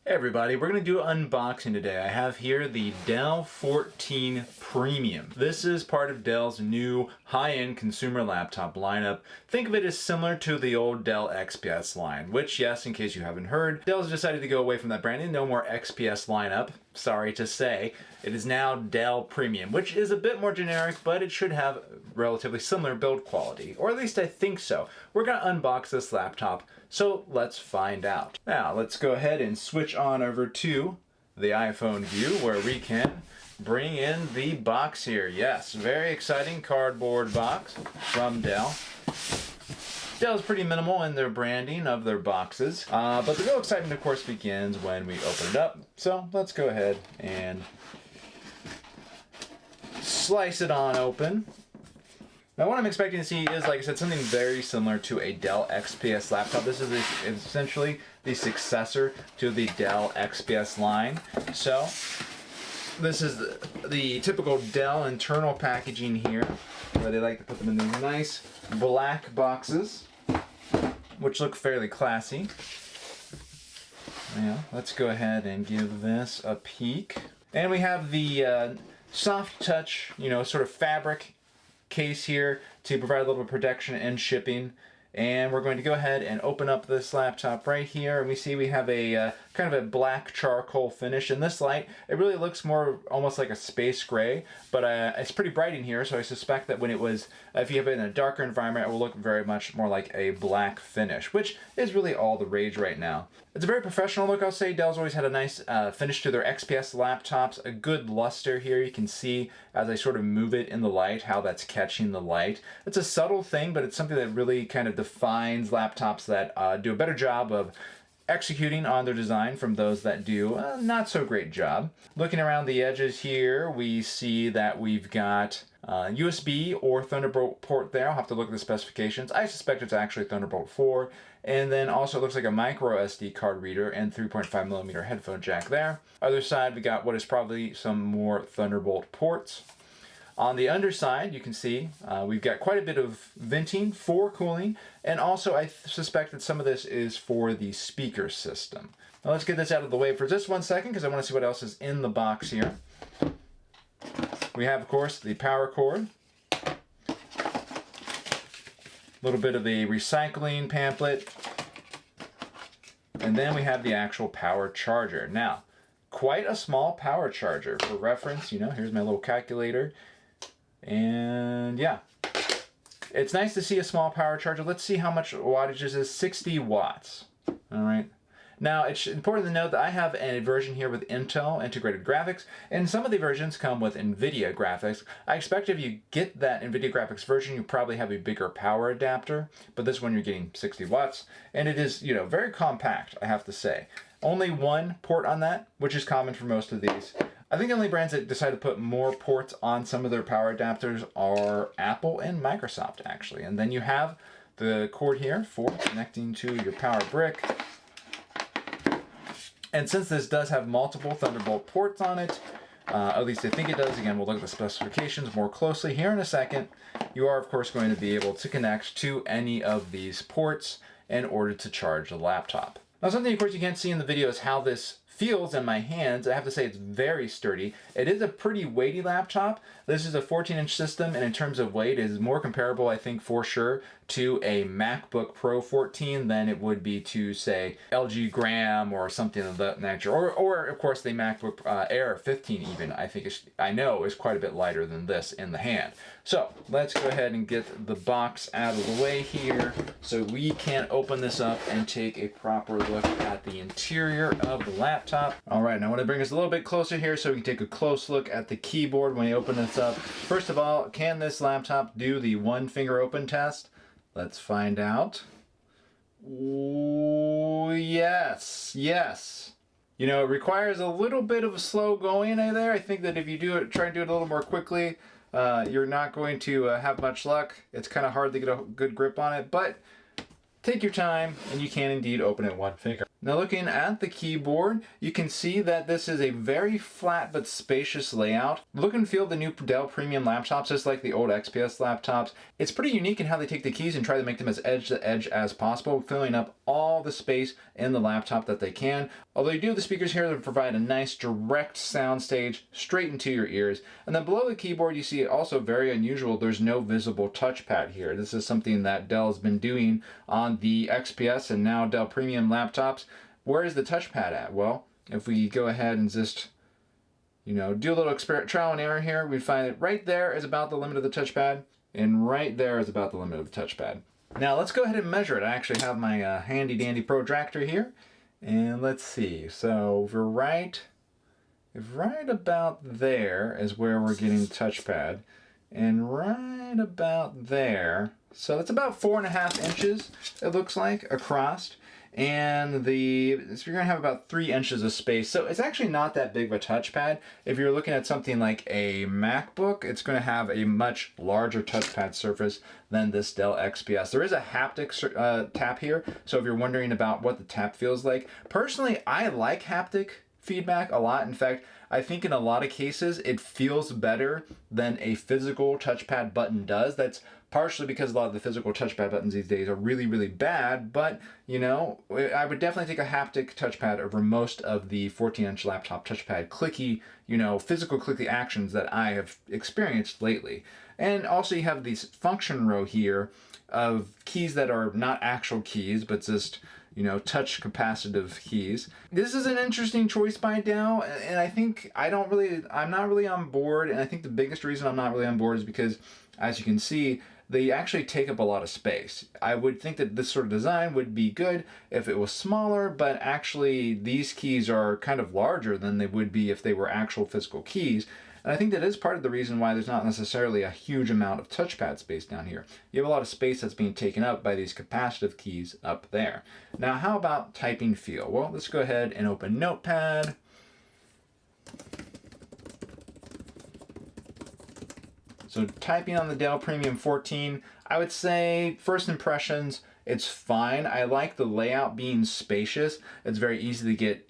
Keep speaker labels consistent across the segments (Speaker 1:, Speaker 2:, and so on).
Speaker 1: Hey everybody, we're going to do an unboxing today. I have here the Dell 14 Premium. This is part of Dell's new high-end consumer laptop lineup. Think of it as similar to the old Dell XPS line, which, yes, in case you haven't heard, Dell's decided to go away from that branding. No more XPS lineup, sorry to say. It is now Dell Premium, which is a bit more generic, but it should have relatively similar build quality, or at least I think so. We're going to unbox this laptop, so let's find out. Now, let's go ahead and switch on over to the iPhone view where we can bring in the box here. Yes, very exciting cardboard box from Dell. Dell's pretty minimal in their branding of their boxes, but the real excitement, of course, begins when we open it up. So let's go ahead and slice it on open. Now what I'm expecting to see is, like I said, something very similar to a Dell XPS laptop. This is essentially the successor to the Dell XPS line. So this is the typical Dell internal packaging here, where they like to put them in these nice black boxes, which look fairly classy. Yeah, let's go ahead and give this a peek. And we have the soft touch, sort of fabric case here to provide a little bit of protection and shipping. And we're going to go ahead and open up this laptop right here, and we see we have a kind of a black charcoal finish. In this light, it really looks more almost like a space gray, but it's pretty bright in here, so I suspect that when it was, if you have it in a darker environment, it will look very much more like a black finish, which is really all the rage right now. It's a very professional look, I'll say. Dell's always had a nice finish to their XPS laptops, a good luster here. You can see as I sort of move it in the light how that's catching the light. It's a subtle thing, but it's something that really kind of defines laptops that do a better job of executing on their design from those that do a not so great job. Looking around the edges here, we see that we've got USB or Thunderbolt port there. I'll have to look at the specifications. I suspect it's actually Thunderbolt 4. And then also it looks like a micro SD card reader and 3.5mm headphone jack there. Other side, we got what is probably some more Thunderbolt ports. On the underside, you can see we've got quite a bit of venting for cooling, and also I suspect that some of this is for the speaker system. Now let's get this out of the way for just 1 second because I want to see what else is in the box here. We have, of course, the power cord, a little bit of a recycling pamphlet, and then we have the actual power charger. Now, quite a small power charger. For reference, here's my little calculator. And yeah, it's nice to see a small power charger. Let's see how much wattage this is. 60 watts. All right. Now, it's important to note that I have a version here with Intel integrated graphics, and some of the versions come with NVIDIA graphics. I expect if you get that NVIDIA graphics version, you probably have a bigger power adapter, but this one you're getting 60 watts, and it is, very compact, I have to say. Only one port on that, which is common for most of these. I think the only brands that decide to put more ports on some of their power adapters are Apple and Microsoft, actually. And then you have the cord here for connecting to your power brick. And since this does have multiple Thunderbolt ports on it, at least I think it does, again, we'll look at the specifications more closely here in a second, you are, of course, going to be able to connect to any of these ports in order to charge the laptop. Now, something, of course, you can't see in the video is how this feels in my hands. I have to say it's very sturdy. It is a pretty weighty laptop. This is a 14-inch system, and in terms of weight, it is more comparable, I think, for sure, to a MacBook Pro 14 than it would be to, say, LG Gram or something of that nature. Or of course, the MacBook Air 15 even, I know is quite a bit lighter than this in the hand. So let's go ahead and get the box out of the way here so we can open this up and take a proper look at the interior of the laptop. All right, now I want to bring us a little bit closer here so we can take a close look at the keyboard when we open this up. First of all, can this laptop do the one finger open test? Let's find out. Ooh, yes. It requires a little bit of a slow going there. I think that if you try and do it a little more quickly, you're not going to have much luck. It's kind of hard to get a good grip on it, but take your time and you can indeed open it one finger. Now looking at the keyboard, you can see that this is a very flat but spacious layout. Look and feel of the new Dell premium laptops, just like the old XPS laptops. It's pretty unique in how they take the keys and try to make them as edge to edge as possible, filling up all the space in the laptop that they can. Although you do have the speakers here that provide a nice direct sound stage straight into your ears. And then below the keyboard, you see also very unusual, there's no visible touchpad here. This is something that Dell has been doing on the XPS and now Dell premium laptops. Where is the touchpad at? Well, if we go ahead and just, do a little trial and error here, we find it right there is about the limit of the touchpad, and right there is about the limit of the touchpad. Now let's go ahead and measure it. I actually have my handy dandy protractor here, and let's see. So we're right about there is where we're getting the touchpad, and right about there. So it's about 4.5 inches, it looks like, across. And so you're going to have about 3 inches of space. So it's actually not that big of a touchpad. If you're looking at something like a MacBook, it's going to have a much larger touchpad surface than this Dell XPS. There is a haptic tap here, so if you're wondering about what the tap feels like, personally, I like haptic feedback a lot. In fact, I think in a lot of cases it feels better than a physical touchpad button does. That's partially because a lot of the physical touchpad buttons these days are really, really bad, but I would definitely take a haptic touchpad over most of the 14-inch laptop touchpad clicky, physical clicky actions that I have experienced lately. And also you have this function row here of keys that are not actual keys, but just touch capacitive keys. This is an interesting choice by Dell, and I think I'm not really on board, and I think the biggest reason I'm not really on board is because, as you can see, they actually take up a lot of space. I would think that this sort of design would be good if it was smaller, but actually these keys are kind of larger than they would be if they were actual physical keys. And I think that is part of the reason why there's not necessarily a huge amount of touchpad space down here. You have a lot of space that's being taken up by these capacitive keys up there. Now, how about typing feel? Well, let's go ahead and open Notepad. So typing on the Dell Premium 14, I would say first impressions, it's fine. I like the layout being spacious. It's very easy to get,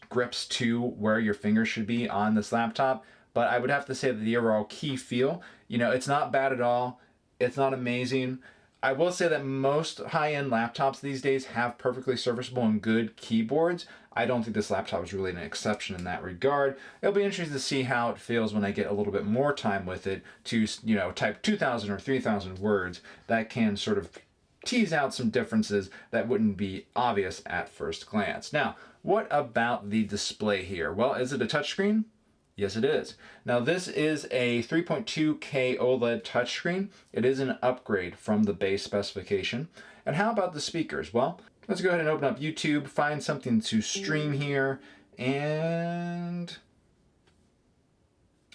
Speaker 1: grips to where your fingers should be on this laptop. But I would have to say that the overall key feel, it's not bad at all. It's not amazing. I will say that most high-end laptops these days have perfectly serviceable and good keyboards. I don't think this laptop is really an exception in that regard. It'll be interesting to see how it feels when I get a little bit more time with it to, type 2,000 or 3,000 words. That can sort of tease out some differences that wouldn't be obvious at first glance. Now, what about the display here? Well, is it a touchscreen? Yes, it is. Now, this is a 3.2K OLED touchscreen. It is an upgrade from the base specification. And how about the speakers? Well, let's go ahead and open up YouTube, find something to stream here, and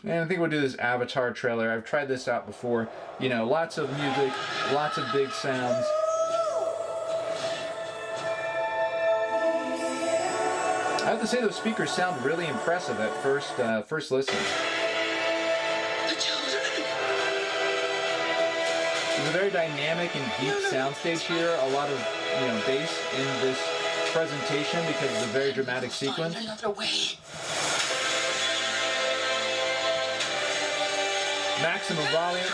Speaker 1: I think we'll do this Avatar trailer. I've tried this out before. Lots of music, lots of big sounds. I have to say those speakers sound really impressive at first listen. There's a very dynamic and deep soundstage here. A lot of bass in this presentation because it's a very dramatic sequence. Maximum volume.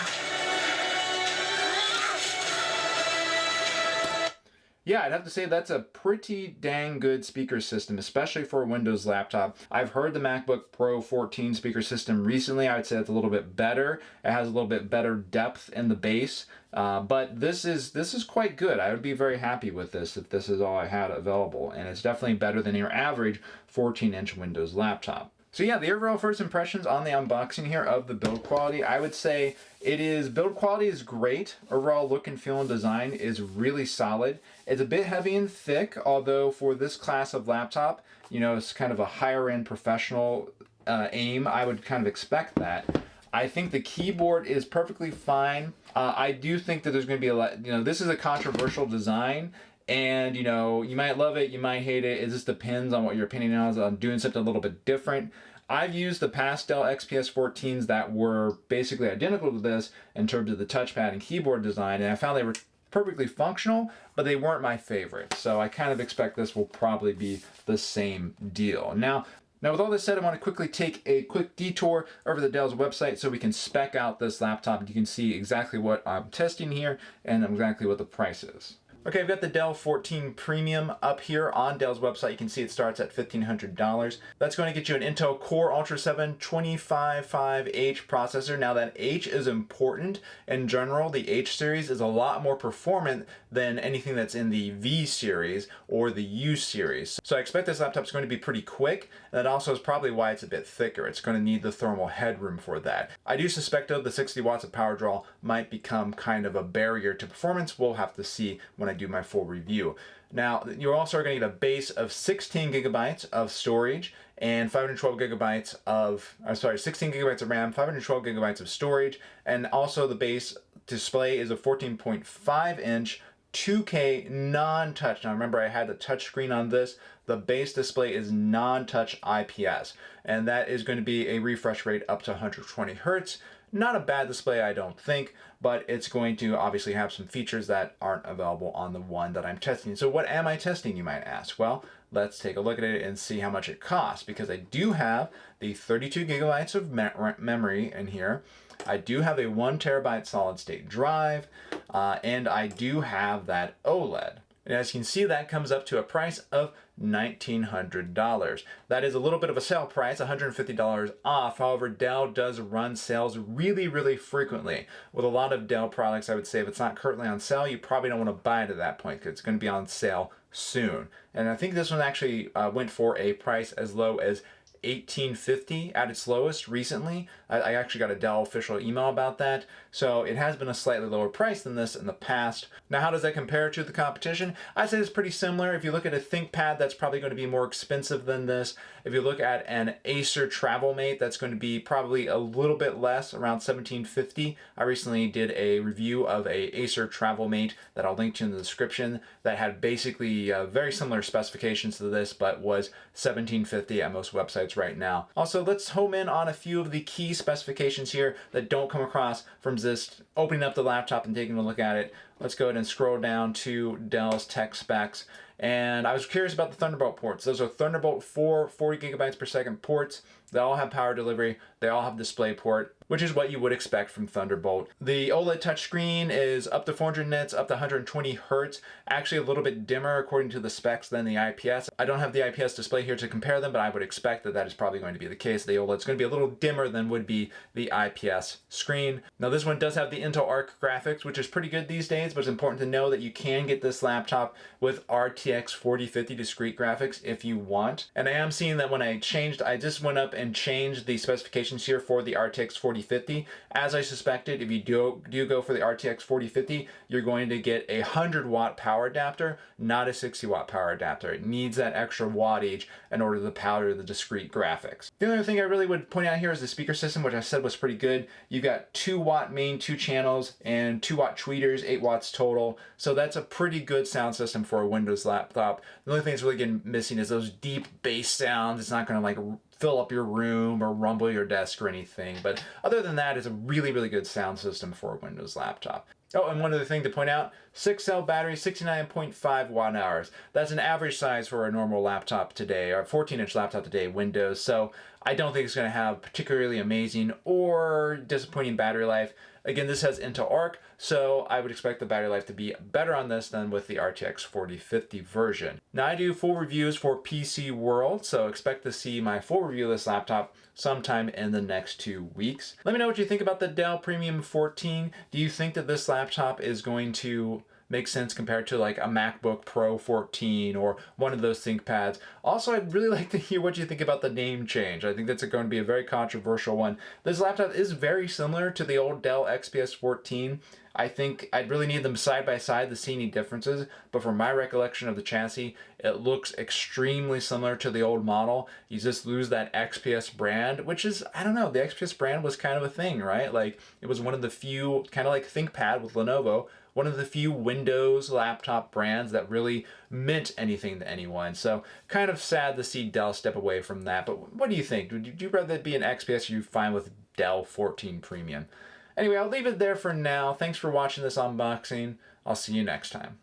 Speaker 1: Yeah, I'd have to say that's a pretty dang good speaker system, especially for a Windows laptop. I've heard the MacBook Pro 14 speaker system recently. I would say it's a little bit better. It has a little bit better depth in the bass, but this is quite good. I would be very happy with this if this is all I had available, and it's definitely better than your average 14-inch Windows laptop. So yeah, the overall first impressions on the unboxing here of the build quality, I would say build quality is great. Overall look and feel and design is really solid. It's a bit heavy and thick, although for this class of laptop, it's kind of a higher end professional aim. I would kind of expect that. I think the keyboard is perfectly fine. I do think that there's going to be a lot, this is a controversial design. And, you might love it, you might hate it. It just depends on what your opinion is on doing something a little bit different. I've used the past Dell XPS 14s that were basically identical to this in terms of the touchpad and keyboard design, and I found they were perfectly functional, but they weren't my favorite. So I kind of expect this will probably be the same deal. Now with all this said, I want to quickly take a quick detour over the Dell's website so we can spec out this laptop. You can see exactly what I'm testing here and exactly what the price is. Okay, I've got the Dell 14 Premium up here on Dell's website. You can see it starts at $1,500. That's going to get you an Intel Core Ultra 7 255H processor. Now that H is important. In general, the H series is a lot more performant than anything that's in the V series or the U series. So I expect this laptop is going to be pretty quick. That also is probably why it's a bit thicker. It's going to need the thermal headroom for that. I do suspect though the 60 watts of power draw might become kind of a barrier to performance. We'll have to see when I do my full review. Now, you're also going to get a base of 16 gigabytes of storage and 512 gigabytes of, 16 gigabytes of RAM, 512 gigabytes of storage, and also the base display is a 14.5 inch 2K non-touch. Now remember, I had the touch screen on this. The base display is non-touch IPS, and that is going to be a refresh rate up to 120 Hertz. Not a bad display, I don't think, but it's going to obviously have some features that aren't available on the one that I'm testing. So what am I testing, you might ask? Well, let's take a look at it and see how much it costs, because I do have the 32 gigabytes of memory in here. I do have a 1 terabyte solid state drive, and I do have that OLED. And as you can see, that comes up to a price of $1,900. That is a little bit of a sale price, $150 off. However, Dell does run sales really frequently. With a lot of Dell products, I would say if it's not currently on sale, you probably don't want to buy it at that point because it's going to be on sale soon. And I think this one actually went for a price as low as $1,850 at its lowest recently. I actually got a Dell official email about that. So it has been a slightly lower price than this in the past. Now, how does that compare to the competition? I'd say it's pretty similar. If you look at a ThinkPad, that's probably going to be more expensive than this. If you look at an Acer TravelMate, that's going to be probably a little bit less, around $1,750. I recently did a review of a Acer TravelMate that I'll link to in the description that had basically very similar specifications to this, but was $1,750 at most websites right now. Also, let's home in on a few of the key specifications here that don't come across from just opening up the laptop and taking a look at it. Let's go ahead and scroll down to Dell's tech specs. And I was curious about the Thunderbolt ports. Those are Thunderbolt 4 40 gigabytes per second ports. They all have power delivery. They all have DisplayPort, which is what you would expect from Thunderbolt. The OLED touchscreen is up to 400 nits, up to 120 Hertz. Actually a little bit dimmer according to the specs than the IPS. I don't have the IPS display here to compare them, but I would expect that that is probably going to be the case. The OLED is going to be a little dimmer than would be the IPS screen. Now this one does have the Intel Arc graphics, which is pretty good these days, but it's important to know that you can get this laptop with RTX 4050 discrete graphics if you want. And I am seeing that when I just went up and changed the specifications here for the RTX 4050. As I suspected, if you do go for the RTX 4050, you're going to get a 100 watt power adapter, not a 60 watt power adapter. It needs that extra wattage in order to power the discrete graphics. The other thing I really would point out here is the speaker system, which I said was pretty good. You've got 2 watt main 2 channels and 2 watt tweeters, 8 watts total. So that's a pretty good sound system for a Windows laptop. The only thing that's really getting missing is those deep bass sounds. It's not going to like fill up your room or rumble your desk or anything. But other than that, it's a really good sound system for a Windows laptop. Oh, and one other thing to point out, 6-cell battery, 69.5 watt hours. That's an average size for a normal laptop today, or a 14-inch laptop today, Windows. So I don't think it's going to have particularly amazing or disappointing battery life. Again, this has Intel Arc, so I would expect the battery life to be better on this than with the RTX 4050 version. Now, I do full reviews for PC World, so expect to see my full review of this laptop sometime in the next 2 weeks. Let me know what you think about the Dell Premium 14. Do you think that this laptop is going to make sense compared to like a MacBook Pro 14 or one of those ThinkPads? Also, I'd really like to hear what you think about the name change. I think that's going to be a very controversial one. This laptop is very similar to the old Dell XPS 14. I think I'd really need them side by side to see any differences, but from my recollection of the chassis, it looks extremely similar to the old model. You just lose that XPS brand, which is, I don't know, the XPS brand was kind of a thing, right? Like, it was one of the few, kind of like ThinkPad with Lenovo, one of the few Windows laptop brands that really meant anything to anyone. So kind of sad to see Dell step away from that. But what do you think? Would you rather it be an XPS or you fine with Dell 14 Premium? Anyway, I'll leave it there for now. Thanks for watching this unboxing. I'll see you next time.